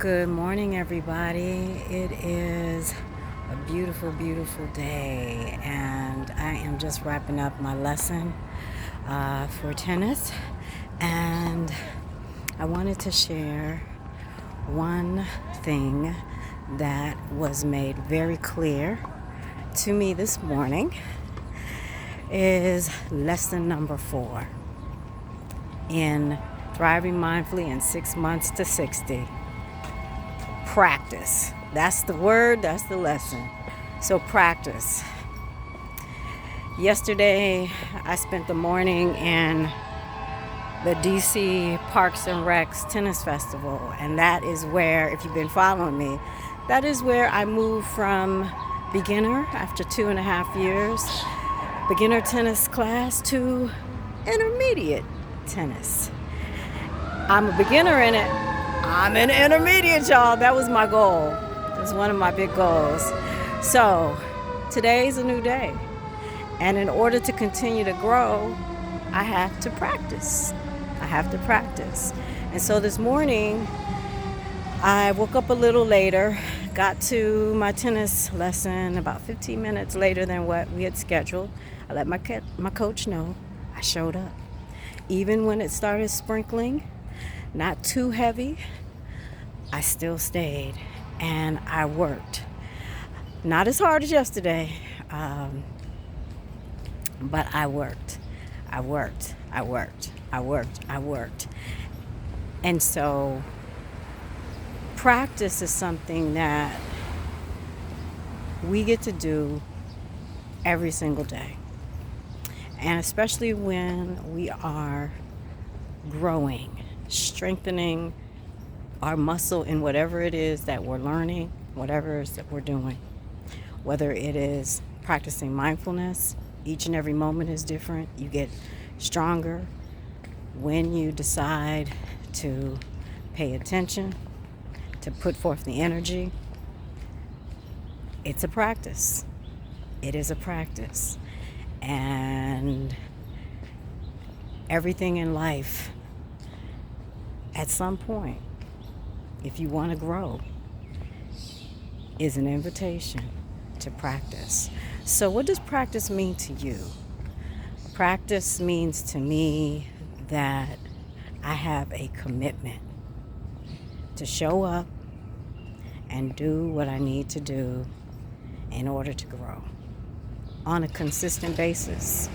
Good morning, everybody. It is a beautiful, beautiful day, and I am just wrapping up my lesson for tennis. And I wanted to share one thing that was made very clear to me this morning is lesson number 4 in Thriving Mindfully in 6 months to 60. Practice. That's the word, that's the lesson. So practice. Yesterday, I spent the morning in the DC Parks and Recs Tennis Festival, and that is where, if you've been following me, that is where I moved from beginner after 2.5 years, beginner tennis class, to intermediate tennis. I'm a beginner in it. I'm an intermediate, y'all. That was my goal. It was one of my big goals. So today's a new day. And in order to continue to grow, I have to practice. And so this morning, I woke up a little later, got to my tennis lesson about 15 minutes later than what we had scheduled. I let my coach know I showed up. Even when it started sprinkling, not too heavy, I still stayed and I worked. Not as hard as yesterday, but I worked. And so practice is something that we get to do every single day. And especially when we are growing, strengthening our muscle in whatever it is that we're learning, whatever it is that we're doing. Whether it is practicing mindfulness, each and every moment is different. You get stronger when you decide to pay attention, to put forth the energy. It's a practice. It is a practice. And everything in life, at some point, if you want to grow, is an invitation to practice. So what does practice mean to you? Practice means to me that I have a commitment to show up and do what I need to do in order to grow on a consistent basis.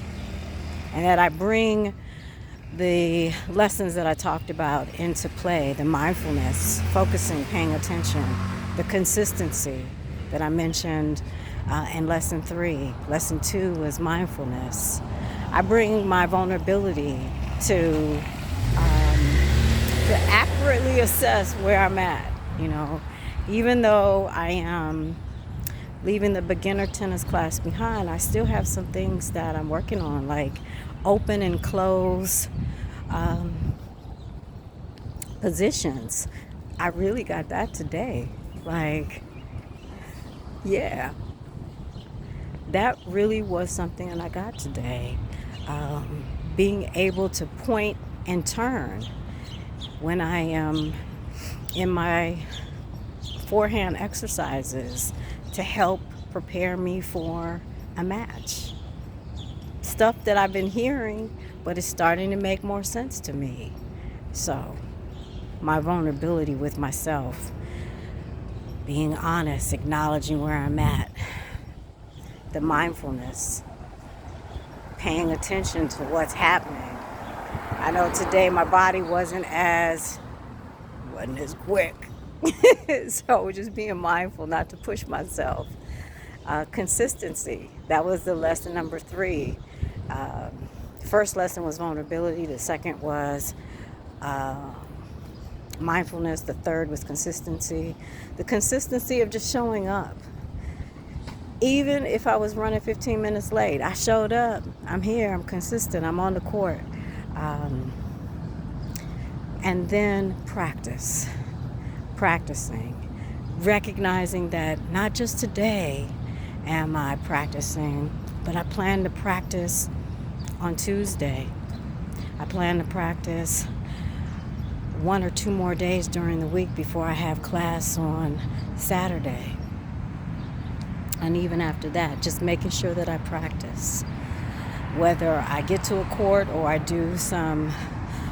And that I bring the lessons that I talked about into play, the mindfulness, focusing, paying attention, the consistency that I mentioned in lesson 3. Lesson 2 was mindfulness. I bring my vulnerability to accurately assess where I'm at. Even though I am leaving the beginner tennis class behind, I still have some things that I'm working on, like open and close positions. I really got that today. That really was something that I got today. Being able to point and turn when I am in my forehand exercises to help prepare me for a match. Stuff that I've been hearing, but it's starting to make more sense to me. So, my vulnerability with myself, being honest, acknowledging where I'm at, the mindfulness, paying attention to what's happening. I know today my body wasn't as quick. So just being mindful not to push myself. Consistency, that was the lesson number 3. First lesson was vulnerability. The second was mindfulness. The third was consistency. The consistency of just showing up. Even if I was running 15 minutes late, I showed up. I'm here. I'm consistent. I'm on the court. And then practicing, recognizing that not just today am I practicing, but I plan to practice on Tuesday. I plan to practice 1 or 2 more days during the week before I have class on Saturday. And even after that, just making sure that I practice. Whether I get to a court or I do some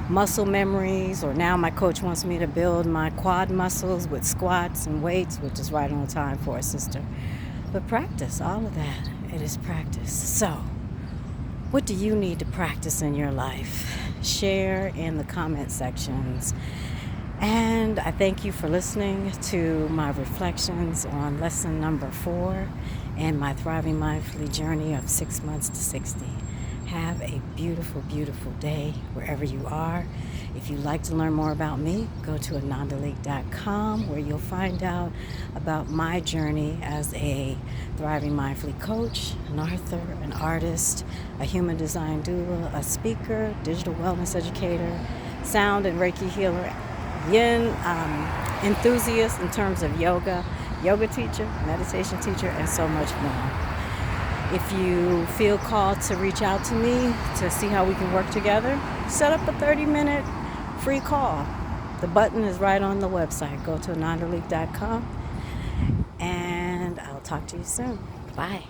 muscle memories, or now my coach wants me to build my quad muscles with squats and weights, which is right on time for a sister. But practice, all of that, it is practice. So, what do you need to practice in your life? Share in the comment sections. And I thank you for listening to my reflections on lesson number 4 and my Thriving Mindfully journey of 6 months to 60. Have a beautiful, beautiful day wherever you are. If you'd like to learn more about me, go to AnandaLeeke.com, where you'll find out about my journey as a Thriving Mindfully coach, an author, an artist, a human design doula, a speaker, digital wellness educator, sound and Reiki healer, yin enthusiast in terms of yoga teacher, meditation teacher, and so much more. If you feel called to reach out to me to see how we can work together, set up a 30-minute free call. The button is right on the website. Go to AnandaLeeke.com, and I'll talk to you soon. Bye.